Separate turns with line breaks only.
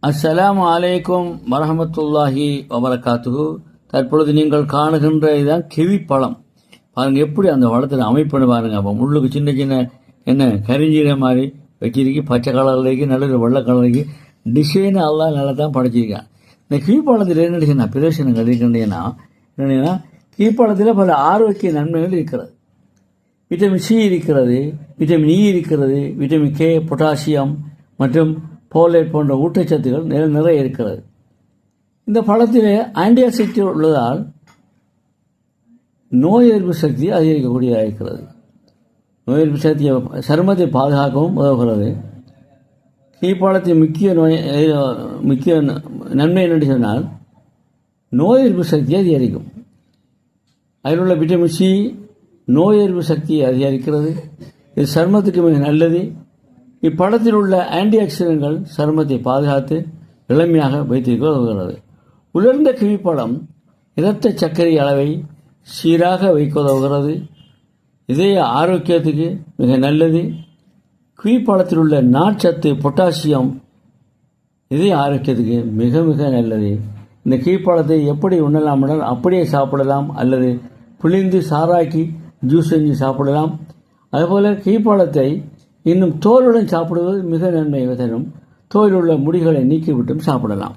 அஸ்ஸலாமு அலைக்கும் வரஹமத்துல்லாஹி வபரகாத்துஹு. தற்பொழுது நீங்கள் காணுகின்ற இதுதான் கிவி பழம். பாருங்க எப்படி அந்த பழத்தில் அமைப்புன்னு பாருங்க. அப்போ முள்ளுக்கு சின்ன சின்ன என்ன கரிஞ்சீரை மாதிரி வச்சிருக்கு, பச்சை கலர்லைக்கு நடுவில் வெள்ளை கலருக்கு டிசைன் எல்லாம் நல்லா தான் படைச்சிருக்கேன். இந்த கிவி பழத்தில் என்ன பிரயோசனங்கள் இருக்கின்றன என்னென்னா, கிவி பழத்தில் பல ஆரோக்கிய நன்மைகள் இருக்கிறது. விட்டமின் சி இருக்கிறது, விட்டமின் இ இருக்கிறது, விட்டமின் கே, பொட்டாசியம் மற்றும் போலேட் போன்ற ஊட்டச்சத்துக்கள் நிறைய இருக்கிறது. இந்த பழத்திலே ஆன்டிஆக்சிடென்ட் உள்ளதால் நோய் எதிர்ப்பு சக்தி அதிகரிக்கக்கூடியதாக இருக்கிறது. நோய் எதிர்ப்பு சக்தியை சருமத்தை பாதுகாக்கவும் உதவுகிறது. கீழ்ப்பாலத்தின் முக்கிய நன்மை என்னென்று சொன்னால் நோய் எதிர்ப்பு சக்தியை அதிகரிக்கும். அதில் உள்ள விட்டமின் சி நோய் எதிர்ப்பு சக்தியை அதிகரிக்கிறது. இது சருமத்துக்கு மிக நல்லது. இப்பழத்தில் உள்ள ஆன்டிஆக்சிடென்ட்கள் சருமத்தை பாதுகாத்து இளமையாக வைத்திருக்க உதவுகிறது. உலர்ந்த கிவிப்பழம் இரத்த சர்க்கரை அளவை சீராக வைக்க உதவுகிறது. இதய ஆரோக்கியத்துக்கு மிக நல்லது. கிவிப்பழத்தில் உள்ள நார்ச்சத்து பொட்டாசியம் இதய ஆரோக்கியத்துக்கு மிக மிக நல்லது. இந்த கிவிப்பழத்தை எப்படி உண்ணலாம் என்றால் அப்படியே சாப்பிடலாம், அல்லது பிழிந்து சாறாக்கி ஜூஸ் செஞ்சு சாப்பிடலாம். அதுபோல் கிவிப்பழத்தை இன்னும் தோலுடன் சாப்பிடுவது மிக நன்மை தரும். தோலில் உள்ள முடிகளை நீக்கிவிட்டும் சாப்பிடலாம்.